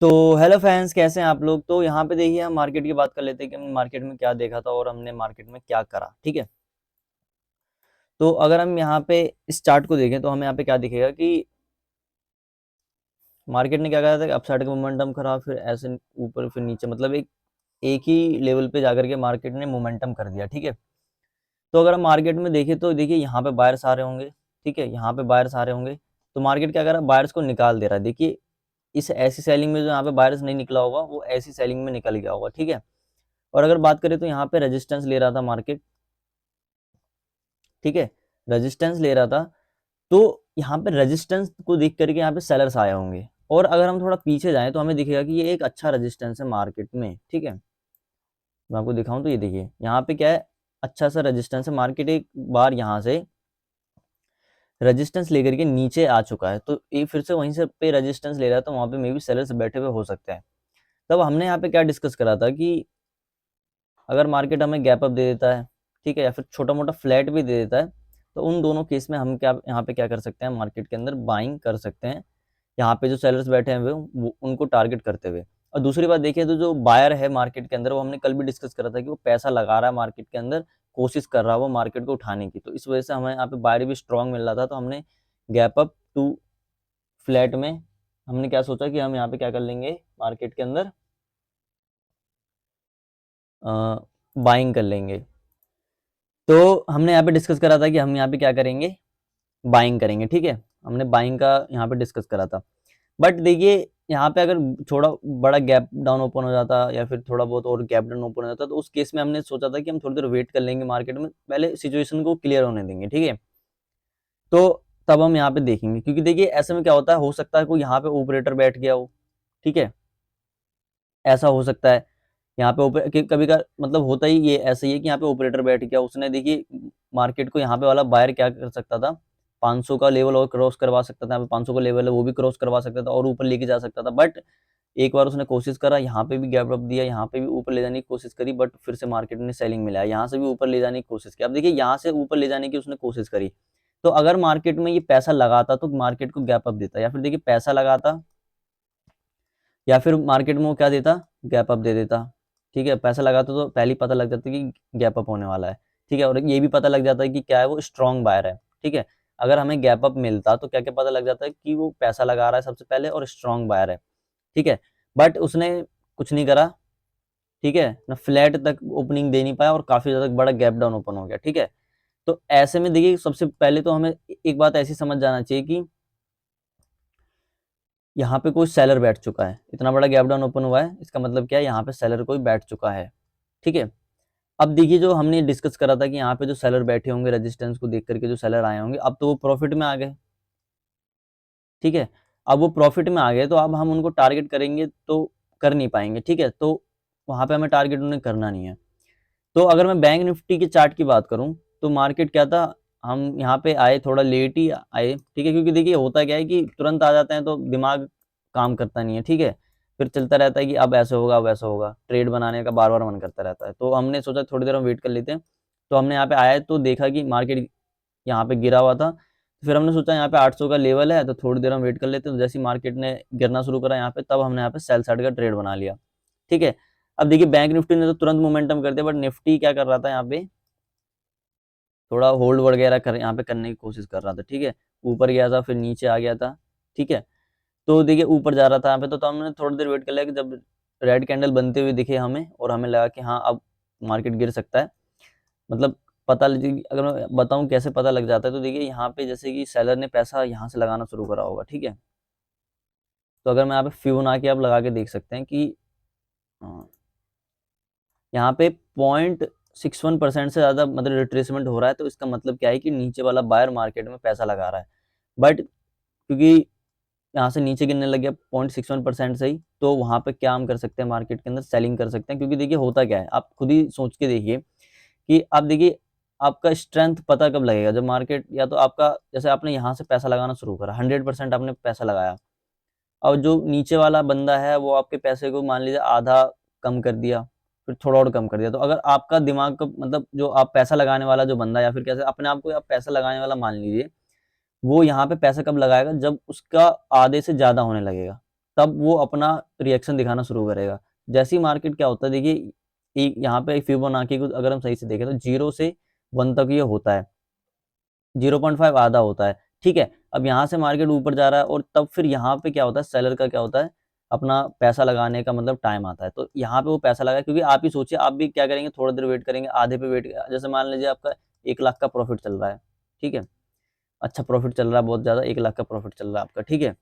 तो hello friends, कैसे हैं आप लोग। तो यहाँ पे देखिए हम मार्केट की बात कर लेते हैं कि हमने मार्केट में क्या देखा था और हमने मार्केट में क्या करा। ठीक है, तो अगर हम यहाँ पे इस चार्ट को देखें तो हमें यहाँ पे क्या दिखेगा कि मार्केट ने क्या करा था कि अपसाइड का मोमेंटम करा, फिर ऐसे ऊपर फिर नीचे, मतलब एक ही लेवल पे जाकर के मार्केट ने मोमेंटम कर दिया। ठीक है, तो अगर हम मार्केट में देखें तो देखिए यहाँ पे बायर्स आ रहे होंगे। ठीक है, यहाँ पे बायर्स आ रहे होंगे, तो मार्केट क्या कर रहा है, बायर्स को निकाल दे रहा है। देखिए इस ऐसी सेलिंग में जो यहाँ पे बायर्स नहीं निकला होगा वो ऐसी सेलिंग में निकल गया होगा। ठीक है, और अगर बात करें तो यहाँ पे रेजिस्टेंस ले रहा था मार्केट। ठीक है, रेजिस्टेंस ले रहा था, तो यहाँ पे रेजिस्टेंस को देख करके यहाँ पे सेलर्स आए होंगे। और अगर हम थोड़ा पीछे जाएं तो हमें दिखेगा कि ये एक अच्छा रेजिस्टेंस है मार्केट में। ठीक है, मैं आपको दिखाऊं तो ये देखिए यहाँ पे क्या है, अच्छा सा रेजिस्टेंस है। मार्केट एक बार यहाँ से रेजिस्टेंस लेकर के नीचे आ चुका है, तो ये फिर से वहीं से पे रेजिस्टेंस ले रहा है, तो वहां पे मे भी सेलर्स बैठे हुए हो सकते हैं। तब हमने यहाँ पे क्या डिस्कस करा था कि अगर मार्केट हमें गैप अप दे देता है, ठीक है, या फिर छोटा मोटा फ्लैट भी दे देता है, तो उन दोनों केस में हम क्या यहाँ पे क्या कर सकते हैं, मार्केट के अंदर बाइंग कर सकते हैं। यहाँ पे जो सेलर्स बैठे हैं वो उनको टारगेट करते हुए। और दूसरी बात देखिए तो जो बायर है मार्केट के अंदर, वो हमने कल भी डिस्कस करा था कि वो पैसा लगा रहा है मार्केट के अंदर, कोशिश कर रहा है वो मार्केट को उठाने की, तो इस वजह से हमें यहाँ पे बायर भी स्ट्रांग मिल रहा था। तो हमने गैप अप टू फ्लैट में हमने क्या सोचा कि हम यहाँ पे क्या कर लेंगे, मार्केट के अंदर बाइंग कर लेंगे। तो हमने यहाँ पे डिस्कस करा था कि हम यहाँ पे क्या करेंगे, बाइंग करेंगे। ठीक है, हमने बाइंग का यहाँ पे डिस्कस करा था। बट देखिए यहाँ पे अगर थोड़ा बड़ा गैप डाउन ओपन हो जाता या फिर थोड़ा बहुत और गैप डाउन ओपन हो जाता, तो उस केस में हमने सोचा था कि हम थोड़ी देर वेट कर लेंगे, मार्केट में पहले सिचुएशन को क्लियर होने देंगे। ठीक है, तो तब हम यहाँ पे देखेंगे, क्योंकि देखिए ऐसे में क्या होता है, हो सकता है कोई यहाँ पे ऑपरेटर बैठ गया हो। ठीक है, ऐसा हो सकता है। यहाँ पे कभी का मतलब होता ही ये ऐसा ही है कि यहाँ पे ऑपरेटर बैठ गया, उसने देखिए मार्केट को, यहाँ पे वाला बायर क्या कर सकता था, 500 का लेवल और क्रॉस करवा सकता था। यहाँ पे 500 का लेवल है वो भी क्रॉस करवा सकता था और ऊपर लेके जा सकता था। बट एक बार उसने कोशिश करा, यहाँ पे भी गैप अप दिया, यहाँ पे भी ऊपर ले जाने की कोशिश करी, बट फिर से मार्केट ने सेलिंग मिला, यहाँ से भी ऊपर ले जाने की कोशिश की। अब देखिए यहाँ से ऊपर ले जाने की उसने कोशिश करी, तो अगर मार्केट में ये पैसा लगाता तो मार्केट को गैप अप देता, या फिर देखिए पैसा लगाता या फिर मार्केट में वो क्या देता, गैप अप दे देता। ठीक है, पैसा लगाता तो पहले ही पता लग जाता कि गैप अप होने वाला है। ठीक है, और ये भी पता लग जाता है कि क्या है, वो स्ट्रॉन्ग बायर है। ठीक है, अगर हमें गैप अप मिलता तो क्या क्या पता लग जाता है कि वो पैसा लगा रहा है सबसे पहले और स्ट्रॉन्ग बायर है। ठीक है, बट उसने कुछ नहीं करा। ठीक है ना, फ्लैट तक ओपनिंग दे नहीं पाया और काफी ज्यादा बड़ा गैप डाउन ओपन हो गया। ठीक है, तो ऐसे में देखिए सबसे पहले तो हमें एक बात ऐसी समझ जाना चाहिए कि यहाँ पे कोई सेलर बैठ चुका है, इतना बड़ा गैप डाउन ओपन हुआ है, इसका मतलब क्या है, यहाँ पे सेलर कोई बैठ चुका है। ठीक है, अब देखिए जो हमने डिस्कस करा था कि यहाँ पे जो सेलर बैठे होंगे, रेजिस्टेंस को देख करके जो सेलर आए होंगे, अब तो वो प्रॉफिट में आ गए। ठीक है, अब वो प्रॉफिट में आ गए, तो अब हम उनको टारगेट करेंगे तो कर नहीं पाएंगे। ठीक है, तो वहां पे हमें टारगेट उन्हें करना नहीं है। तो अगर मैं बैंक निफ्टी के चार्ट की बात करूं तो मार्केट क्या था, हम यहाँ पे आए थोड़ा लेट ही आए। ठीक है, क्योंकि देखिए होता क्या है कि तुरंत आ जाते हैं तो दिमाग काम करता नहीं है। ठीक है, फिर चलता रहता है कि अब ऐसे होगा अब ऐसा होगा, ट्रेड बनाने का बार बार मन करता रहता है। तो हमने सोचा थोड़ी देर हम वेट कर लेते हैं, तो हमने यहाँ पे आया तो देखा कि मार्केट यहाँ पे गिरा हुआ था, तो फिर हमने सोचा यहाँ पे 800 का लेवल है, तो थोड़ी देर हम वेट कर लेते हैं। तो जैसे मार्केट ने गिरना शुरू करा यहाँ पे, तब हमने यहाँ पे सेल साइड का ट्रेड बना लिया। ठीक है, अब देखिए बैंक निफ्टी ने तो तुरंत मोमेंटम कर दिया, बट निफ्टी क्या कर रहा था, यहाँ पे थोड़ा होल्ड वगैरह कर यहाँ पे करने की कोशिश कर रहा था। ठीक है, ऊपर गया था फिर नीचे आ गया था। ठीक है, तो देखिए ऊपर जा रहा था यहाँ पे, तो हमने थोड़ी देर वेट कर लिया कि जब रेड कैंडल बनते हुए दिखे हमें, और हमें लगा कि हाँ अब मार्केट गिर सकता है। मतलब अगर मैं बताऊं कैसे पता लग जाता है, तो देखिए यहाँ पे जैसे कि सेलर ने पैसा यहाँ से लगाना शुरू करा होगा। ठीक है, तो अगर मैं यहाँ पे फिबोनाची आप लगा के देख सकते हैं कि हाँ, यहाँ पे 0.61% से ज़्यादा मतलब रिट्रेसमेंट हो रहा है, तो इसका मतलब क्या है कि नीचे वाला बायर मार्केट में पैसा लगा रहा है। बट क्योंकि यहाँ से नीचे गिरने लग गया 0.61% से ही, तो वहाँ पे क्या हम कर सकते हैं, मार्केट के अंदर सेलिंग कर सकते हैं। क्योंकि देखिए होता क्या है, आप खुद ही सोच के देखिए कि आप देखिए आपका स्ट्रेंथ पता कब लगेगा, जब मार्केट, या तो आपका जैसे आपने यहाँ से पैसा लगाना शुरू करा, 100% आपने पैसा लगाया, और जो नीचे वाला बंदा है वो आपके पैसे को मान लीजिए आधा कम कर दिया, फिर थोड़ा और कम कर दिया, तो अगर आपका दिमाग का मतलब जो आप पैसा लगाने वाला जो बंदा, या फिर कैसे अपने आप को आप पैसा लगाने वाला मान लीजिए, वो यहाँ पे पैसा कब लगाएगा, जब उसका आधे से ज्यादा होने लगेगा, तब वो अपना रिएक्शन दिखाना शुरू करेगा। जैसे ही मार्केट क्या होता है, देखिए एक यहाँ पे फिबोनाची को अगर हम सही से देखें तो 0 से 1 तक ये होता है, 0.5 आधा होता है, ठीक है। अब यहाँ से मार्केट ऊपर जा रहा है और तब फिर यहाँ पे क्या होता है, सेलर का क्या होता है, अपना पैसा लगाने का मतलब टाइम आता है। तो यहाँ पे वो पैसा लगा, क्योंकि आप ही सोचिए, आप भी क्या करेंगे, थोड़ी देर वेट करेंगे, आधे पे वेट, जैसे मान लीजिए आपका 1 लाख का प्रॉफिट चल रहा है, ठीक है, अच्छा प्रॉफिट चल रहा है, बहुत ज़्यादा, 1 लाख का प्रॉफिट चल रहा है आपका, ठीक है।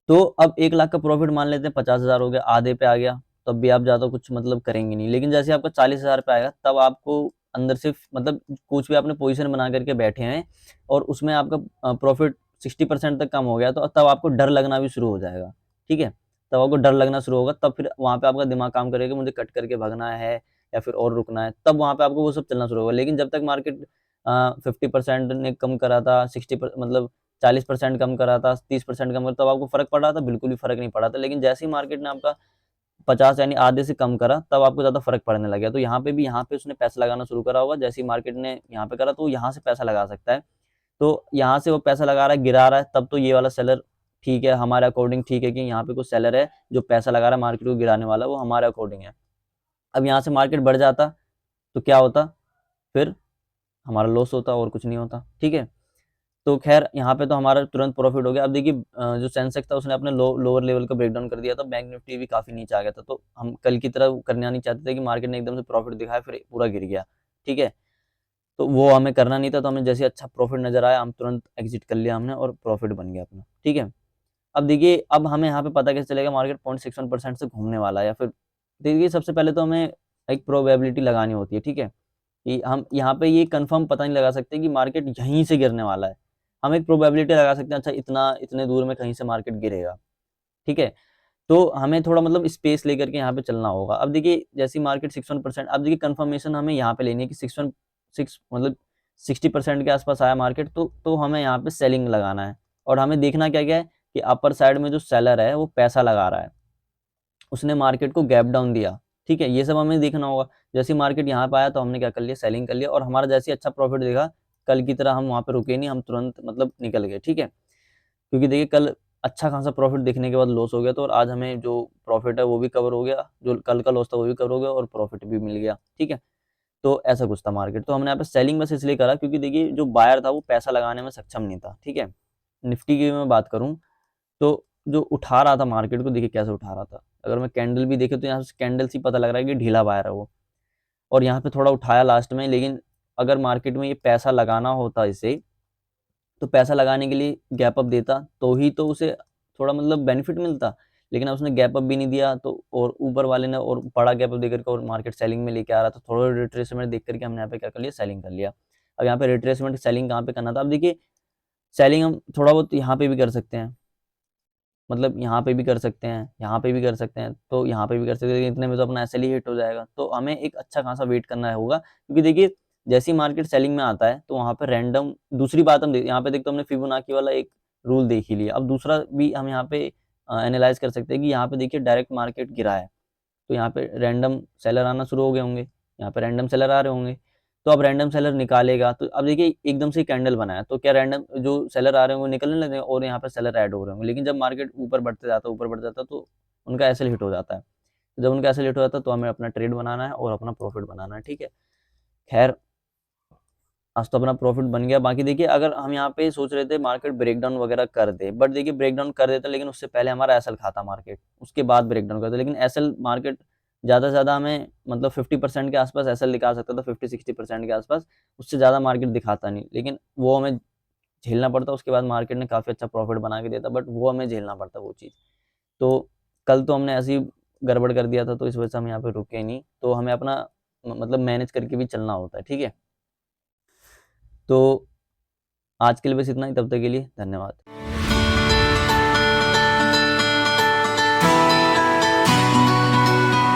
तो अब 1 लाख का प्रॉफिट मान लेते हैं 50,000 हो गया, आधे पे आ गया, तब भी आप ज़्यादा कुछ मतलब करेंगे नहीं। लेकिन जैसे आपका 40,000 पे आएगा, तब आपको अंदर से मतलब कुछ भी आपने पोजीशन बना करके बैठे हैं और उसमें आपका प्रॉफिट 60% तक कम हो गया, तो तब आपको डर लगना भी शुरू हो जाएगा, ठीक है। तब आपको डर लगना शुरू होगा, तब फिर वहाँ पे आपका दिमाग काम करेगा, मुझे कट करके भागना है या फिर और रुकना है, तब वहाँ पे आपको वो सब चलना शुरू होगा। लेकिन जब तक मार्केट 50% ने कम करा था, 60 मतलब 40% कम करा था, 30% कम करा, तब आपको फ़र्क पड़ रहा था? बिल्कुल भी फ़र्क नहीं पड़ा था। लेकिन जैसे ही मार्केट ने आपका 50 यानी आधे से कम करा, तब आपको ज़्यादा फ़र्क पड़ने लग गया। तो यहाँ पे भी, यहाँ पे उसने पैसा लगाना शुरू करा होगा, जैसे ही मार्केट ने यहाँ पे करा, तो यहाँ से पैसा लगा सकता है। तो यहाँ से वो पैसा लगा रहा है, गिरा रहा है, तब तो ये वाला सेलर ठीक है, हमारे अकॉर्डिंग ठीक है कि यहाँ पे कोई सेलर है जो पैसा लगा रहा है मार्केट को गिराने वाला, वो हमारे अकॉर्डिंग है। अब यहाँ से मार्केट बढ़ जाता, तो क्या होता? फिर हमारा लॉस होता और कुछ नहीं होता, ठीक है। तो खैर यहाँ पे तो हमारा तुरंत प्रॉफिट हो गया। अब देखिए जो सेंसेक्स था उसने अपने लोअर लेवल का ब्रेकडाउन कर दिया था, बैंक निफ्टी भी काफ़ी नीचे आ गया था। तो हम कल की तरह करना नहीं चाहते थे कि मार्केट ने एकदम से प्रॉफिट दिखाया फिर पूरा गिर गया, ठीक है। तो वो हमें करना नहीं था, तो हमें जैसे अच्छा प्रॉफिट नज़र आया, हम तुरंत एग्जिट कर लिया हमने और प्रॉफिट बन गया अपना, ठीक है। अब देखिए, अब हमें यहाँ पे पता कैसे चलेगा मार्केट 0.61% से घूमने वाला है या फिर, देखिए सबसे पहले तो हमें एक प्रोबेबिलिटी लगानी होती है, ठीक है। कि हम यहाँ पे ये कंफर्म पता नहीं लगा सकते कि मार्केट यहीं से गिरने वाला है। हम एक प्रोबेबिलिटी लगा सकते हैं, अच्छा इतना इतने दूर में कहीं से मार्केट गिरेगा, ठीक है। तो हमें थोड़ा मतलब स्पेस लेकर के यहाँ पे चलना होगा। अब देखिए जैसे ही मार्केट 61%, अब देखिए कंफर्मेशन हमें यहाँ पे लेनी है कि 6 मतलब 60% के आसपास आया मार्केट, तो हमें यहाँ पे सेलिंग लगाना है। और हमें देखना क्या-क्या है कि अपर साइड में जो सेलर है वो पैसा लगा रहा है। उसने मार्केट को गैप डाउन दिया, ठीक है? ये सब हमें देखना होगा। जैसे ही मार्केट यहाँ पे आया तो हमने क्या कर लिया, सेलिंग कर लिया और हमारा जैसे ही अच्छा प्रॉफिट दिखा, कल की तरह हम वहाँ पे रुके नहीं, हम तुरंत मतलब निकल गए, ठीक है? क्योंकि देखिए कल अच्छा खासा प्रॉफिट दिखने के बाद लॉस हो गया, तो और आज हमें जो प्रॉफिट है वो भी कवर हो गया, जो कल का लॉस था वो भी कवर हो गया और प्रॉफिट भी मिल गया, ठीक है? तो ऐसा कुछ था मार्केट। तो हमने यहाँ पे सेलिंग बस इसलिए करा क्योंकि देखिए जो बायर था वो पैसा लगाने में सक्षम नहीं था, ठीक है? निफ्टी की मैं बात करूँ तो जो उठा रहा था मार्केट को, देखिए कैसे उठा रहा था। अगर मैं कैंडल भी देखे तो यहाँ से कैंडल से ही पता लग रहा है कि ढीला बायर है वो, और यहाँ पे थोड़ा उठाया लास्ट में। लेकिन अगर मार्केट में ये पैसा लगाना होता इसे, तो पैसा लगाने के लिए गैप अप देता तो ही तो उसे थोड़ा मतलब बेनिफिट मिलता। लेकिन अब उसने गैप अप भी नहीं दिया, तो और ऊपर वाले ने और बड़ा गैप अप देकर के और मार्केट सेलिंग में लेके आ रहा था। थोड़ा रिट्रेसमेंट देख करके हमने यहाँ पे क्या कर लिया, सेलिंग कर लिया। अब यहाँ पे रिट्रेसमेंट सेलिंग कहाँ पे करना था? अब देखिए सेलिंग हम थोड़ा बहुत यहाँ पे भी कर सकते हैं, मतलब यहाँ पे भी कर सकते हैं, यहाँ पे भी कर सकते हैं, तो यहाँ पे भी कर सकते हैं, लेकिन इतने में तो अपना एसएल ही हिट हो जाएगा। तो हमें एक अच्छा खासा वेट करना होगा, क्योंकि देखिए जैसे ही मार्केट सेलिंग में आता है तो वहाँ पे रैंडम, दूसरी बात हम यहाँ पे देख तो हमने फिबोनाची वाला एक रूल देख ही लिया। अब दूसरा भी हम यहाँ पे एनालाइज कर सकते हैं कि यहाँ पे देखिए डायरेक्ट मार्केट गिरा है, तो यहाँ पे रैंडम सेलर आना शुरू हो गए होंगे, यहाँ पे रैंडम सेलर आ रहे होंगे। तो अब रैंडम सेलर निकालेगा, तो अब देखिए एकदम से कैंडल बनाया, तो क्या रैंडम जो सेलर आ रहे होंगे वो निकलने लगे और यहाँ पे सेलर ऐड हो रहे होंगे। लेकिन जब मार्केट ऊपर बढ़ते जाता तो उनका एसएल हिट हो जाता है। तो जब उनका एसएल हिट हो जाता है तो हमें अपना ट्रेड बनाना है और अपना प्रॉफिट बनाना है, ठीक है। खैर आज तो अपना प्रॉफिट बन गया। बाकी देखिए अगर हम यहाँ पे सोच रहे थे मार्केट ब्रेकडाउन वगैरह कर दे, बट देखिए ब्रेकडाउन कर देता, लेकिन उससे पहले हमारा एसएल खाता मार्केट, उसके बाद ब्रेकडाउन करता। लेकिन एसएल मार्केट ज़्यादा से ज़्यादा हमें मतलब 50% के आसपास एसएल दिखा सकता था, 50-60% के आसपास, उससे ज़्यादा मार्केट दिखाता नहीं। लेकिन वो हमें झेलना पड़ता, उसके बाद मार्केट ने काफ़ी अच्छा प्रॉफिट बना के दिया था, बट वो हमें झेलना पड़ता वो चीज़। तो कल तो हमने ऐसे ही गड़बड़ कर दिया था, तो इस वजह से हम यहाँ पे रुके नहीं। तो हमें अपना मतलब मैनेज करके भी चलना होता है, ठीक है। तो आज के लिए बस इतना ही, तब तक के लिए धन्यवाद।